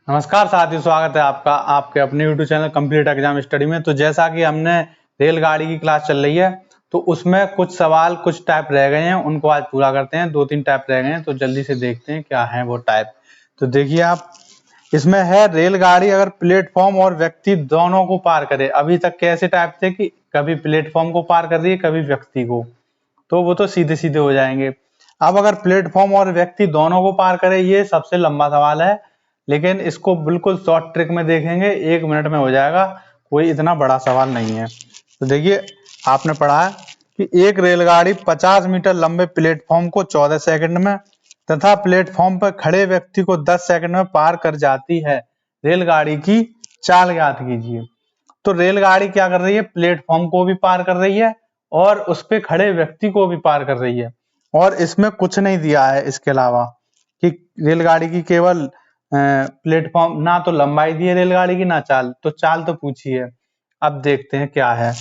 नमस्कार साथियों, स्वागत है आपका आपके अपने YouTube channel complete exam study में। तो जैसा कि हमने रेलगाड़ी की क्लास चल रही है तो उसमें कुछ सवाल कुछ टाइप रह गए हैं, उनको आज पूरा करते हैं। 2-3 टाइप रह गए हैं तो जल्दी से देखते हैं क्या है वो टाइप। तो देखिए आप, इसमें है रेलगाड़ी अगर प्लेटफॉर्म और व्यक्ति दोनों को पार करे। अभी तक कैसे टाइप थे कि कभी प्लेटफॉर्म को पार कर रही है कभी व्यक्ति को, तो वो तो सीधे सीधे हो जाएंगे। अब अगर प्लेटफॉर्म और व्यक्ति दोनों को पार करे, ये सबसे लंबा सवाल है, लेकिन इसको बिल्कुल शॉर्ट ट्रिक में देखेंगे, 1 मिनट में हो जाएगा। कोई इतना बड़ा सवाल नहीं है। तो देखिए, आपने पढ़ा है कि एक रेलगाड़ी 50 मीटर लंबे प्लेटफॉर्म को 14 सेकंड में तथा प्लेटफॉर्म पर खड़े व्यक्ति को 10 सेकंड में पार कर जाती है। रेलगाड़ी की चाल ज्ञात कीजिए। तो रेलगाड़ी क्या कर रही है, प्लेटफॉर्म को भी पार कर रही है और उस पे खड़े व्यक्ति को भी पार कर रही है, और इसमें कुछ नहीं दिया है इसके अलावा कि रेलगाड़ी की केवल प्लेटफॉर्म, ना तो लंबाई दी है रेलगाड़ी की ना चाल। तो चाल तो पूछी है, अब देखते हैं क्या है।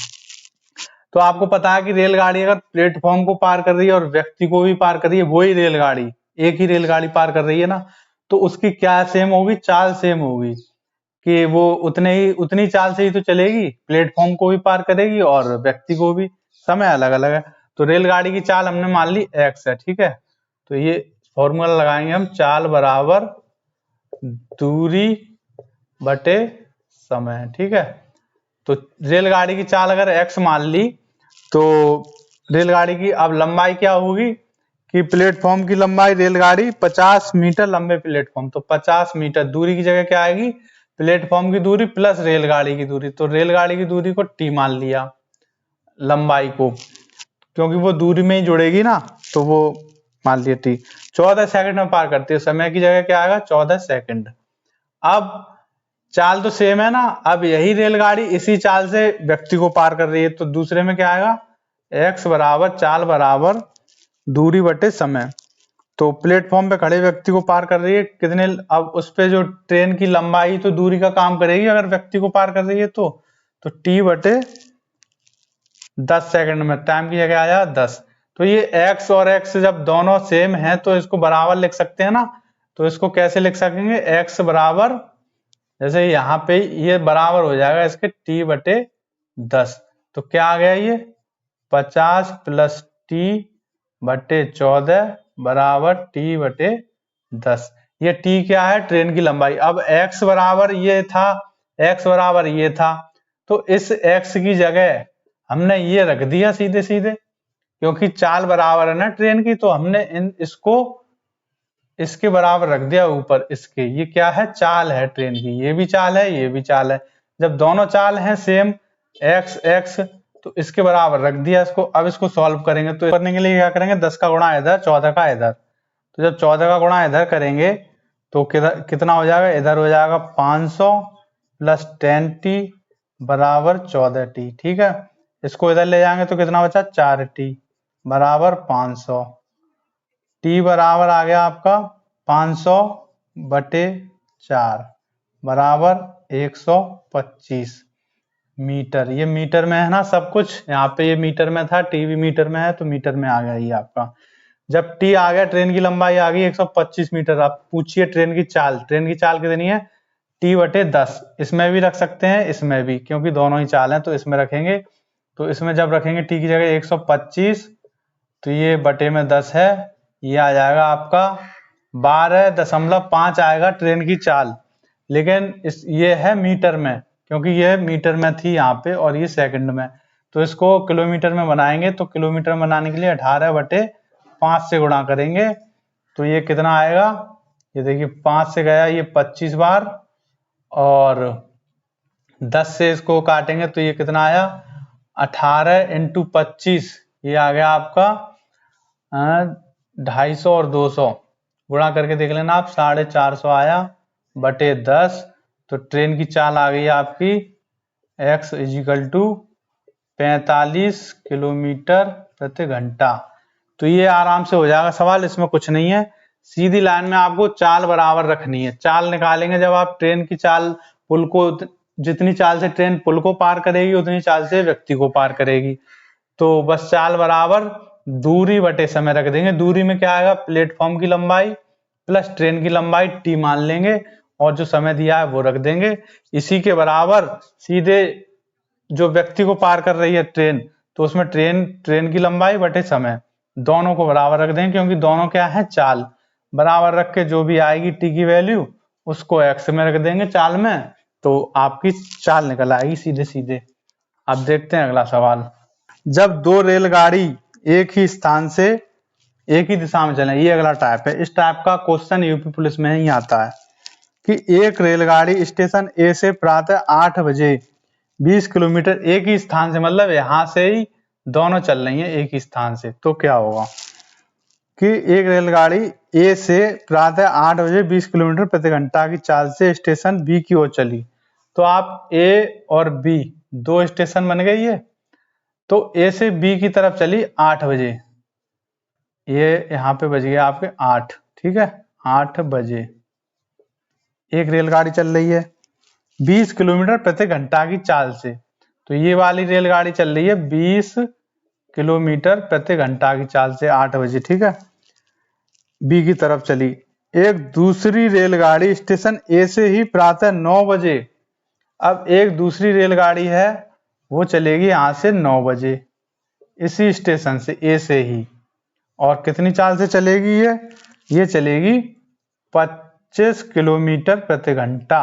तो आपको पता है कि रेलगाड़ी अगर प्लेटफॉर्म को पार कर रही है और व्यक्ति को भी पार कर रही है, वही रेलगाड़ी, एक ही रेलगाड़ी पार कर रही है ना, तो उसकी क्या सेम होगी, चाल सेम होगी कि वो उतनी चाल से ही तो चलेगी, प्लेटफॉर्म को भी पार करेगी और व्यक्ति को भी। समय अलग अलग है। तो रेलगाड़ी की चाल हमने मान ली x है, ठीक है। तो ये फॉर्मूला लगाएंगे हम, चाल बराबर दूरी बटे समय, ठीक है। तो रेलगाड़ी की चाल अगर x मान ली तो रेलगाड़ी की अब लंबाई क्या होगी कि प्लेटफॉर्म की लंबाई, रेलगाड़ी 50 मीटर लंबे प्लेटफॉर्म, तो 50 मीटर दूरी की जगह क्या आएगी, प्लेटफॉर्म की दूरी प्लस रेलगाड़ी की दूरी। तो रेलगाड़ी की दूरी को t मान लिया, लंबाई को, क्योंकि वो दूरी में ही जुड़ेगी ना, तो वो मान लिया t। 14 सेकंड में पार करती है, समय की जगह क्या आएगा, 14 सेकंड। अब चाल तो सेम है ना, अब यही रेलगाड़ी इसी चाल से व्यक्ति को पार कर रही है, तो दूसरे में क्या आएगा, x बराबर चाल बराबर दूरी बटे समय। तो प्लेटफॉर्म पे खड़े व्यक्ति को पार कर रही है कितने, अब उस पे जो ट्रेन की लंबाई तो दूरी का काम करेगी अगर व्यक्ति को पार कर रही है तो t बटे 10 सेकंड में, टाइम की जगह आया 10। तो ये x और x जब दोनों सेम है तो इसको बराबर लिख सकते हैं ना। तो इसको कैसे लिख सकेंगे, x बराबर, जैसे यहाँ पे ये बराबर हो जाएगा इसके t बटे 10। तो क्या आ गया, ये 50 प्लस t बटे 14 बराबर t बटे 10। ये t क्या है, ट्रेन की लंबाई। अब x बराबर ये था, x बराबर ये था, तो इस x की जगह हमने ये रख दिया सीधे सीधे, क्योंकि चाल बराबर है ना ट्रेन की, तो हमने इसको इसके बराबर रख दिया ऊपर इसके। ये क्या है, चाल है ट्रेन की, ये भी चाल है ये भी चाल है। जब दोनों चाल हैं सेम x x, तो इसके बराबर रख दिया इसको। अब इसको सॉल्व करेंगे, तो करने के लिए क्या करेंगे, 10 का गुणा इधर 14 का इधर। तो जब 14 का गुणा इधर करेंगे तो कितना हो जाएगा, इधर हो जाएगा 500 प्लस 10t बराबर 14t, ठीक है। इसको इधर ले जाएंगे तो कितना बचा, 4t बराबर 500। t बराबर आ गया आपका 500 बटे 4 बराबर 125 मीटर। ये मीटर में है ना सब कुछ, यहाँ पे ये मीटर में था, टी भी मीटर में है, तो मीटर में आ गया ये आपका। जब टी आ गया, ट्रेन की लंबाई आ गई 125 मीटर। आप पूछिए ट्रेन की चाल, ट्रेन की चाल कितनी है, टी बटे 10। इसमें भी रख सकते हैं इसमें भी, क्योंकि दोनों ही चाल हैं तो इसमें रखेंगे। तो इसमें जब रखेंगे टी की जगह 125, तो ये बटे में 10 है, ये आ जाएगा आपका 12.5 आएगा ट्रेन की चाल। लेकिन ये है मीटर में, क्योंकि ये मीटर में थी यहाँ पे और ये सेकंड में। तो इसको किलोमीटर में बनाएंगे, तो किलोमीटर में बनाने के लिए 18/5 से गुणा करेंगे। तो ये कितना आएगा, ये देखिए 5 से गया ये 25 बार, और 10 से इसको काटेंगे तो ये कितना आया, 18 × 25, ये आ गया आपका 250 और 200 गुणा करके देख लेना आप, 450 आया बटे 10। तो ट्रेन की चाल आ गई आपकी x = 45 किलोमीटर प्रति घंटा। तो ये आराम से हो जाएगा सवाल, इसमें कुछ नहीं है। सीधी लाइन में आपको चाल बराबर रखनी है। चाल निकालेंगे जब आप, ट्रेन की चाल पुल को, जितनी चाल से ट्रेन पुल को पार करेगी उतनी चाल से व्यक्ति को पार करेगी। तो बस चाल बराबर दूरी बटे समय रख देंगे। दूरी में क्या आएगा, प्लेटफॉर्म की लंबाई प्लस ट्रेन की लंबाई t मान लेंगे, और जो समय दिया है वो रख देंगे। इसी के बराबर सीधे जो व्यक्ति को पार कर रही है ट्रेन, तो उसमें ट्रेन की लंबाई बटे समय दोनों को बराबर रख देंगे, क्योंकि दोनों क्या है, चाल। बराबर रख के जो भी आएगी टी की वैल्यू उसको एक्स में रख देंगे चाल में, तो आपकी चाल निकल आएगी सीधे सीधे। अब देखते हैं अगला सवाल। जब दो रेलगाड़ी एक ही स्थान से एक ही दिशा में चले, ये अगला टाइप है। इस टाइप का क्वेश्चन यूपी पुलिस में ही आता है कि एक रेलगाड़ी स्टेशन ए से प्रातः 8 बजे 20 किलोमीटर एक ही स्थान से, मतलब यहां से ही दोनों चल रही हैं एक ही स्थान से, तो क्या होगा कि एक रेलगाड़ी ए से प्रातः 8 बजे 20 किलोमीटर प्रति घंटा की चाल से स्टेशन बी की ओर चली। तो आप ए और बी दो स्टेशन बन गई है, तो ए से बी की तरफ चली 8 बजे, ये यहाँ पे बज गया आपके 8, ठीक है, 8 बजे एक रेलगाड़ी चल रही है 20 किलोमीटर प्रति घंटा की चाल से। तो ये वाली रेलगाड़ी चल रही है 20 किलोमीटर प्रति घंटा की चाल से 8 बजे, ठीक है, बी की तरफ चली। एक दूसरी रेलगाड़ी स्टेशन ए से ही प्रातः 9 बजे, अब एक दूसरी रेलगाड़ी है वो चलेगी यहां से 9 बजे इसी स्टेशन से ए से ही, और कितनी चाल से चलेगी ये चलेगी 25 किलोमीटर प्रति घंटा,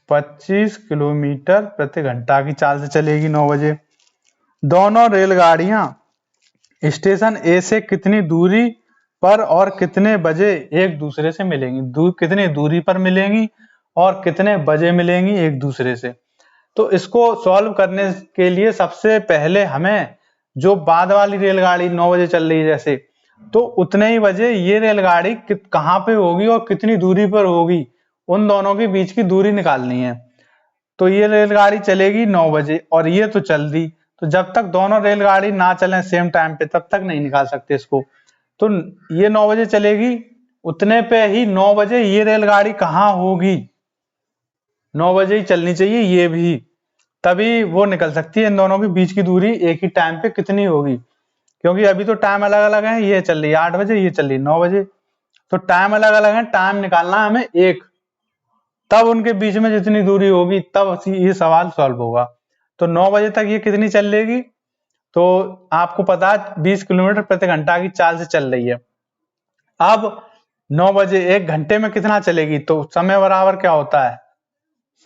25 किलोमीटर प्रति घंटा की चाल से चलेगी 9 बजे। दोनों रेलगाड़ियां स्टेशन ए से कितनी दूरी पर और कितने बजे एक दूसरे से मिलेंगी, कितनी दूरी पर मिलेंगी और कितने बजे मिलेंगी एक दूसरे से। तो इसको सॉल्व करने के लिए सबसे पहले हमें जो बाद वाली रेलगाड़ी 9 बजे चल रही है जैसे, तो उतने ही बजे ये रेलगाड़ी कहाँ पे होगी और कितनी दूरी पर होगी, उन दोनों के बीच की दूरी निकालनी है। तो ये रेलगाड़ी चलेगी 9 बजे और ये तो चल दी, तो जब तक दोनों रेलगाड़ी ना चलें सेम टाइम पे तब तक नहीं निकाल सकते इसको। तो ये 9 बजे चलेगी, उतने पे ही 9 बजे ये रेलगाड़ी कहाँ होगी, 9 बजे ही चलनी चाहिए ये भी, तभी वो निकल सकती है। इन दोनों के बीच की दूरी एक ही टाइम पे कितनी होगी, क्योंकि अभी तो टाइम अलग अलग है, ये चल रही है 8 बजे, ये चल रही है 9 बजे, तो टाइम अलग अलग है, टाइम निकालना है हमें एक, तब उनके बीच में जितनी दूरी होगी तब ये सवाल सॉल्व होगा। तो 9 बजे तक ये कितनी चल लेगी, तो आपको पता है 20 किलोमीटर प्रति घंटा की चाल से चल रही है। अब 9 बजे 1 घंटे में कितना चलेगी, तो समय बराबर क्या होता है,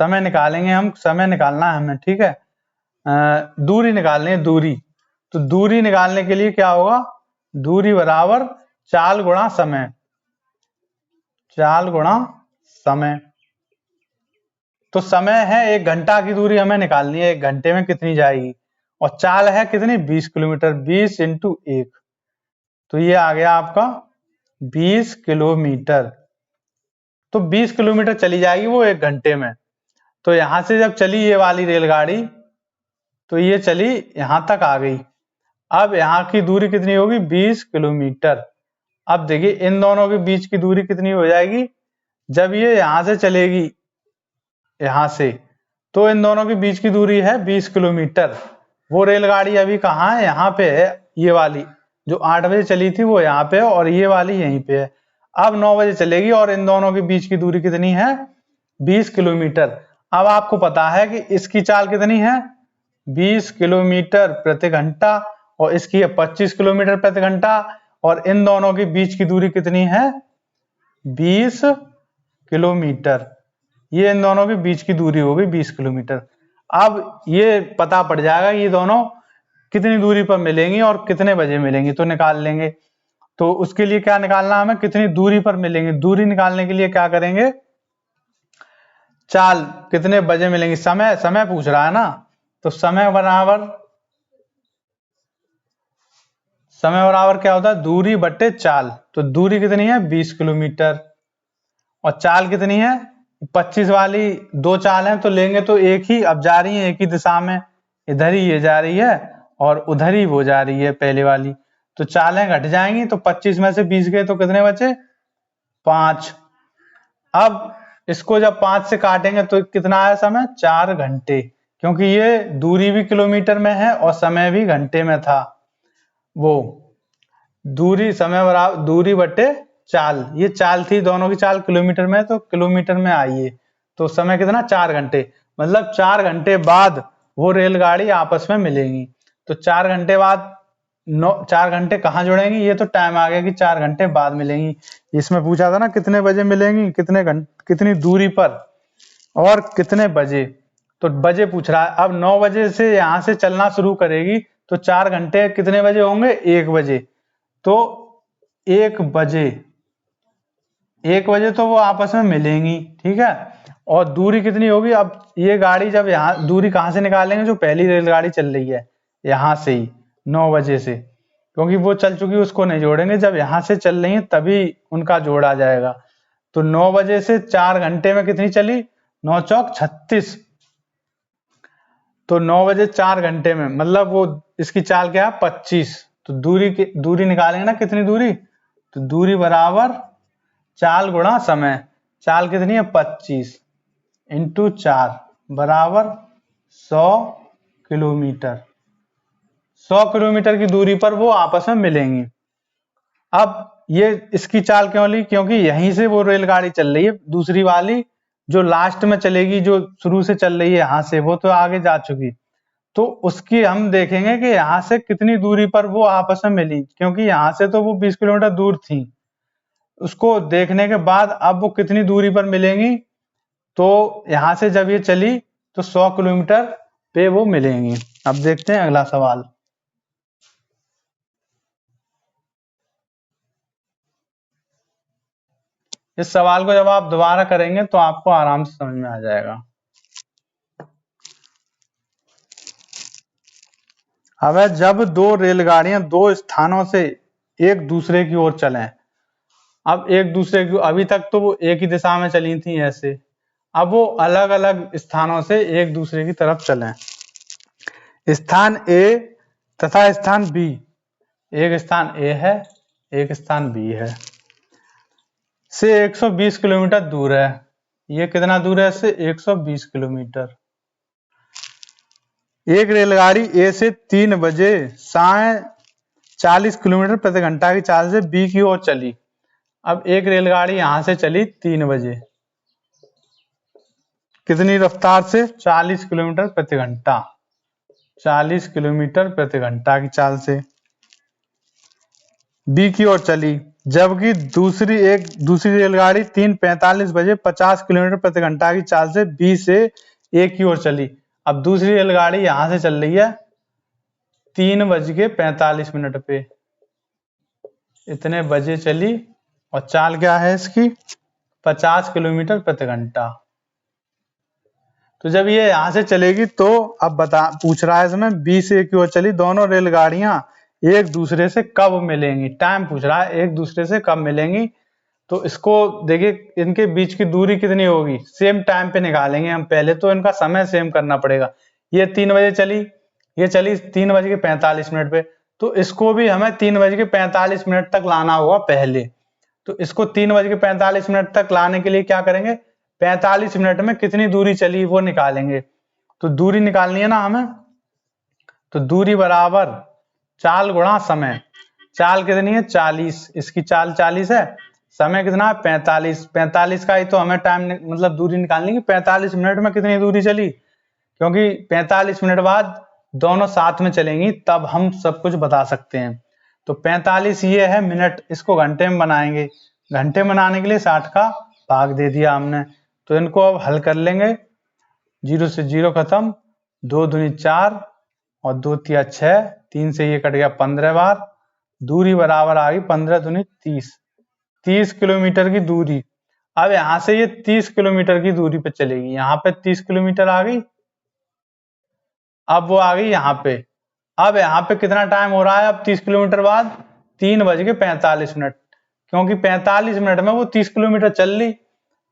समय निकालेंगे हम, समय निकालना है हमें, ठीक है, दूरी निकालनी है दूरी। तो दूरी निकालने के लिए क्या होगा, दूरी बराबर चाल गुणा समय, चाल गुणा समय। तो समय है 1 घंटा की दूरी हमें निकालनी है, 1 घंटे में कितनी जाएगी, और चाल है कितनी 20 किलोमीटर, 20 इंटू 1, तो ये आ गया आपका 20 किलोमीटर। तो 20 किलोमीटर चली जाएगी वो 1 घंटे में। तो यहां से जब चली ये वाली रेलगाड़ी, तो ये चली यहां तक आ गई, अब यहाँ की दूरी कितनी होगी 20 किलोमीटर। अब देखिए इन दोनों के बीच की दूरी कितनी हो जाएगी, जब ये यहां से चलेगी यहां से, तो इन दोनों के बीच की दूरी है 20 किलोमीटर। वो रेलगाड़ी अभी कहाँ है, यहाँ पे है, ये वाली जो 8 बजे चली थी वो यहाँ पे है और ये वाली यहीं पे है। अब 9 बजे चलेगी और इन दोनों के बीच की दूरी कितनी है 20 किलोमीटर। अब आपको पता है कि इसकी चाल कितनी है 20 किलोमीटर प्रति घंटा और इसकी है 25 किलोमीटर प्रति घंटा, और इन दोनों के बीच की दूरी कितनी है 20 किलोमीटर, ये इन दोनों के बीच की दूरी होगी 20 किलोमीटर। अब ये पता पड़ जाएगा ये दोनों कितनी दूरी पर मिलेंगी और कितने बजे मिलेंगी, तो निकाल लेंगे। तो उसके लिए क्या निकालना हमें, कितनी दूरी पर मिलेंगे, दूरी निकालने के लिए क्या करेंगे, चाल कितने बजे मिलेंगी, समय समय पूछ रहा है ना, तो समय बराबर क्या होता है दूरी बट्टे चाल। तो दूरी कितनी है 20 किलोमीटर और चाल कितनी है 25 वाली, दो चाल हैं तो लेंगे तो एक ही, अब जा रही है एक ही दिशा में, इधर ही ये जा रही है और उधर ही वो जा रही है पहले वाली, तो चालें घट जाएंगी, तो 25 में से 20 गए तो कितने बचे 5। अब इसको जब 5 से काटेंगे तो कितना आया समय 4 घंटे, क्योंकि ये दूरी भी किलोमीटर में है और समय भी घंटे में था, वो दूरी समय बराबर दूरी बटे चाल, ये चाल थी, दोनों की चाल किलोमीटर में, तो किलोमीटर में आइए, तो समय कितना 4 घंटे, मतलब 4 घंटे बाद वो रेलगाड़ी आपस में मिलेंगी। तो 4 घंटे बाद 4 घंटे कहाँ जुड़ेंगी, ये तो टाइम आ गया कि 4 घंटे बाद मिलेंगी। इसमें पूछा था ना कितने बजे मिलेंगी, कितनी दूरी पर और कितने बजे, तो बजे पूछ रहा है। अब 9 बजे से यहाँ से चलना शुरू करेगी तो 4 घंटे कितने बजे होंगे, 1 बजे, तो 1 बजे, 1 बजे तो वो आपस में मिलेंगी, ठीक है। और दूरी कितनी होगी, अब ये गाड़ी जब यहाँ दूरी कहाँ से निकालेंगे, जो पहली रेलगाड़ी चल रही है यहाँ से ही 9 बजे से, क्योंकि वो चल चुकी उसको नहीं जोड़ेंगे, जब यहाँ से चल रही है तभी उनका जोड़ा जाएगा। तो 9 बजे से 4 घंटे में कितनी चली, 9 चौक 36, तो 9 बजे 4 घंटे में, मतलब वो इसकी चाल क्या है 25, तो दूरी निकालेंगे ना कितनी दूरी, तो दूरी बराबर चाल गुणा समय, चाल कितनी है 25 इंटू 4 बराबर 100 किलोमीटर। 100 किलोमीटर की दूरी पर वो आपस में मिलेंगी। अब ये इसकी चाल क्यों ली, क्योंकि यहीं से वो रेलगाड़ी चल रही है, दूसरी वाली जो लास्ट में चलेगी, जो शुरू से चल रही है यहाँ से, वो तो आगे जा चुकी, तो उसकी हम देखेंगे कि यहाँ से कितनी दूरी पर वो आपस में मिली, क्योंकि यहाँ से तो वो 20 किलोमीटर दूर थी। उसको देखने के बाद अब वो कितनी दूरी पर मिलेंगी, तो यहाँ से जब ये चली तो 100 किलोमीटर पे वो मिलेंगी। अब देखते हैं अगला सवाल। इस सवाल को जब आप दोबारा करेंगे तो आपको आराम से समझ में आ जाएगा। अब जब दो रेलगाड़ियां दो स्थानों से एक दूसरे की ओर चलें, अब एक दूसरे की, अभी तक तो वो एक ही दिशा में चली थी ऐसे, अब वो अलग अलग स्थानों से एक दूसरे की तरफ चलें। स्थान ए तथा स्थान बी, एक स्थान ए है एक स्थान बी है, से 120 किलोमीटर दूर है। ये कितना दूर है इससे, 120 किलोमीटर। एक रेलगाड़ी ए से 3 बजे 40 किलोमीटर प्रति घंटा की चाल से बी की ओर चली। अब एक रेलगाड़ी यहां से चली 3 बजे, कितनी रफ्तार से, 40 किलोमीटर प्रति घंटा, 40 किलोमीटर प्रति घंटा की चाल से बी की ओर चली, जबकि दूसरी रेलगाड़ी 3:45 बजे 50 किलोमीटर प्रति घंटा की चाल से बी से ए की ओर चली। अब दूसरी रेलगाड़ी यहां से चल रही है 3:45 पे, इतने बजे चली और चाल क्या है इसकी 50 किलोमीटर प्रति घंटा। तो जब ये यहां से चलेगी तो अब पूछ रहा है इसमें बी से ए की ओर चली, दोनों रेलगाड़ियां एक दूसरे से कब मिलेंगी, टाइम पूछ रहा है एक दूसरे से कब मिलेंगी। तो इसको देखिए इनके बीच की दूरी कितनी होगी, सेम टाइम पे निकालेंगे हम, पहले तो इनका समय सेम करना पड़ेगा। ये 3 बजे चली, ये चली 3:45 पे, तो इसको भी हमें 3:45 तक लाना होगा पहले। तो इसको 3:45 तक लाने के लिए क्या करेंगे, 45 मिनट में कितनी दूरी चली वो निकालेंगे। तो दूरी निकालनी है ना हमें, तो दूरी बराबर चाल गुणा समय, चाल कितनी है 40, इसकी चाल 40 है, समय कितना है 45, 45 का ही तो हमें टाइम मतलब दूरी निकालनी है, 45 मिनट में कितनी दूरी चली, क्योंकि 45 मिनट बाद दोनों साथ में चलेंगी तब हम सब कुछ बता सकते हैं। तो 45 ये है मिनट, इसको घंटे में बनाएंगे, घंटे बनाने के लिए 60 का भाग दे दिया हमने। तो इनको अब हल कर लेंगे, 0 से 0 खत्म, 2 दूनी 4 और 2 तिया 6, 3 से ये कट गया 15 बार, दूरी बराबर आ गई 15 दूनी 30, 30 किलोमीटर की दूरी। अब यहां से ये 30 किलोमीटर की दूरी पे चलेगी, यहाँ पे 30 किलोमीटर आ गई, अब वो आ गई यहाँ पे। अब यहाँ पे कितना टाइम हो रहा है, अब 30 किलोमीटर बाद 3:45, क्योंकि 45 मिनट में वो 30 किलोमीटर चल ली।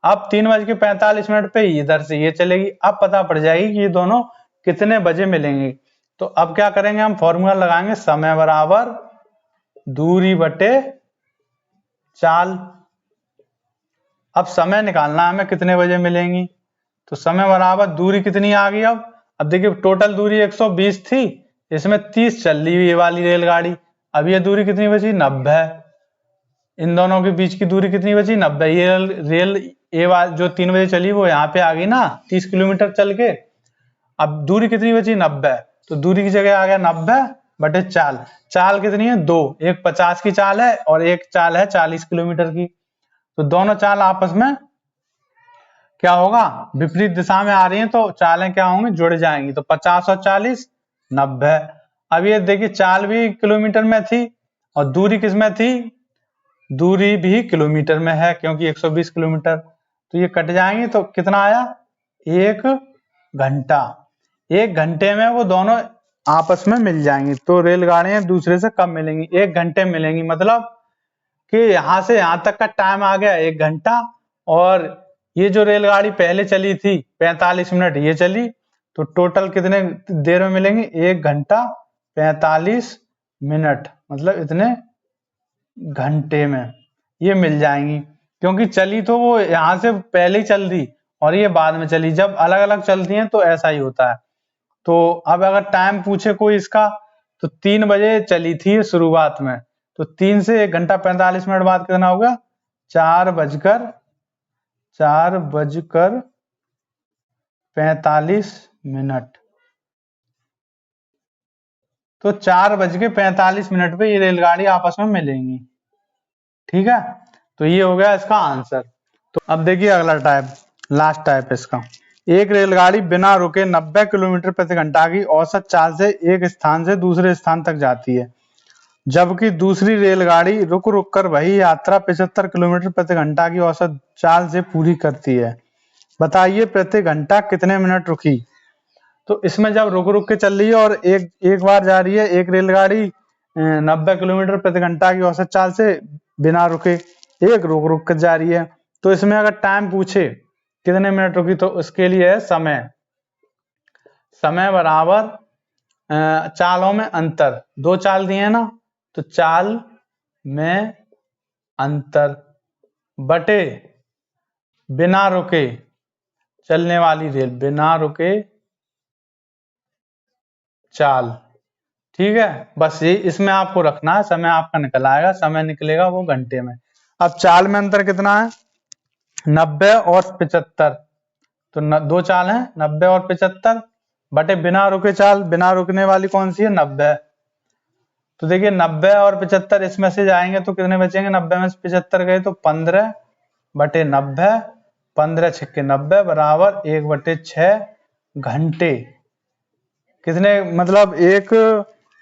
अब 3:45 पे इधर से ये चलेगी, अब पता पड़ जाएगी कि ये दोनों कितने बजे मिलेंगे। तो अब क्या करेंगे, हम फॉर्मूला लगाएंगे, समय बराबर दूरी बटे चाल। अब समय निकालना है हमें कितने बजे मिलेंगी, तो समय बराबर दूरी कितनी आ गई। अब देखिए टोटल दूरी 120 थी, इसमें 30 चल रही हुई ये वाली रेलगाड़ी, अब ये दूरी कितनी बची 90, इन दोनों के बीच की दूरी कितनी बची? 90। ये रेल ए जो 3 बजे चली वो यहाँ पे आ गई ना 30 किलोमीटर चल के। अब दूरी कितनी बची? 90। तो दूरी की जगह आ गया 90 बटे चाल। चाल कितनी है? 2। एक 50 की चाल है और एक चाल है 40 किलोमीटर की। तो दोनों चाल आपस में क्या होगा? विपरीत दिशा में आ रही हैं तो चालें क्या होंगी? जुड़ जाएंगी। तो 50 और 40 90। अब ये देखिए चाल भी किलोमीटर में थी और दूरी किस में थी? दूरी भी किलोमीटर में है क्योंकि 120 किलोमीटर। तो ये कट जाएंगे तो कितना आया? 1 घंटा। 1 घंटे में वो दोनों आपस में मिल जाएंगी। तो रेलगाड़ियां दूसरे से कब मिलेंगी? 1 घंटे मिलेंगी। मतलब कि यहां से यहां तक का टाइम आ गया 1 घंटा। और ये जो रेलगाड़ी पहले चली थी 45 मिनट ये चली, तो टोटल कितने देर में मिलेंगी? 1 घंटा 45 मिनट, मतलब इतने घंटे में ये मिल जाएंगी। क्योंकि चली तो वो यहाँ से पहले ही चल दी और ये बाद में चली। जब अलग अलग चलती हैं तो ऐसा ही होता है। तो अब अगर टाइम पूछे कोई इसका, तो 3 बजे चली थी शुरुआत में, तो 3 से 1 घंटा 45 मिनट बाद कितना होगा? 4 बजकर 45 मिनट। तो 4 बज के 45 मिनट पे ये रेलगाड़ी आपस में मिलेंगी। ठीक है, तो ये हो गया इसका आंसर। तो अब देखिए अगला टाइप, लास्ट टाइप इसका। एक रेलगाड़ी बिना रुके 90 किलोमीटर प्रति घंटा की औसत चाल से एक स्थान से दूसरे स्थान तक जाती है, जबकि दूसरी रेलगाड़ी रुक रुक कर वही यात्रा 75 किलोमीटर प्रति घंटा की औसत चाल से पूरी करती है। बताइए प्रति घंटा कितने मिनट रुकी? तो इसमें जब रुक रुक के चल रही है और एक बार जा रही है एक रेलगाड़ी 90 किलोमीटर प्रति घंटा की औसत चाल से बिना रुके, एक रुक रुक कर जा रही है, तो इसमें अगर टाइम पूछे कितने मिनट रुकी, तो उसके लिए है समय। समय बराबर चालों में अंतर। 2 चाल दिए ना, तो चाल में अंतर बटे बिना रुके चलने वाली रेल, बिना रुके चाल। ठीक है, बस ये इसमें आपको रखना है। समय आपका निकल आएगा, समय निकलेगा वो घंटे में। अब चाल में अंतर कितना है? 90 और 75। तो 2 चाल हैं 90 और 75 बटे बिना रुके चाल। बिना रुकने वाली कौन सी है? 90। तो देखिए 90 और 75 इसमें से जाएंगे तो कितने बचेंगे? 90 में से 75 गए तो 15 बटे 90। 15 छक्के 90 बराबर 1/6 घंटे। कितने मतलब एक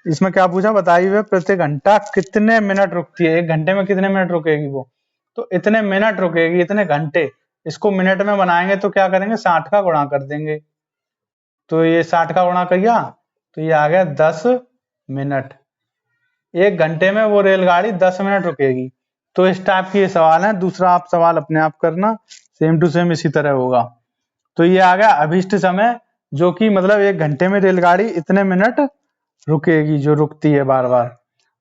इसमें क्या पूछा? बताइए प्रति घंटा कितने मिनट रुकती है? 1 घंटे में कितने मिनट रुकेगी वो? तो इतने मिनट रुकेगी, इतने घंटे। इसको मिनट में बनाएंगे तो क्या करेंगे? 60 का गुणा कर देंगे। तो ये 60 का गुणा किया तो ये आ गया 10 मिनट। 1 घंटे में वो रेलगाड़ी 10 मिनट रुकेगी। तो इस टाइप की ये सवाल है। दूसरा आप सवाल अपने आप करना, सेम टू सेम इसी तरह होगा। तो ये आ गया अभिष्ट समय, जो कि मतलब 1 घंटे में रेलगाड़ी इतने मिनट रुकेगी, जो रुकती है बार बार।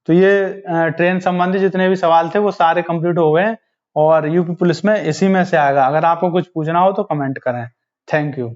तो ये ट्रेन संबंधी जितने भी सवाल थे वो सारे कंप्लीट हो गए और यूपी पुलिस में इसी में से आएगा। अगर आपको कुछ पूछना हो तो कमेंट करें। Thank you.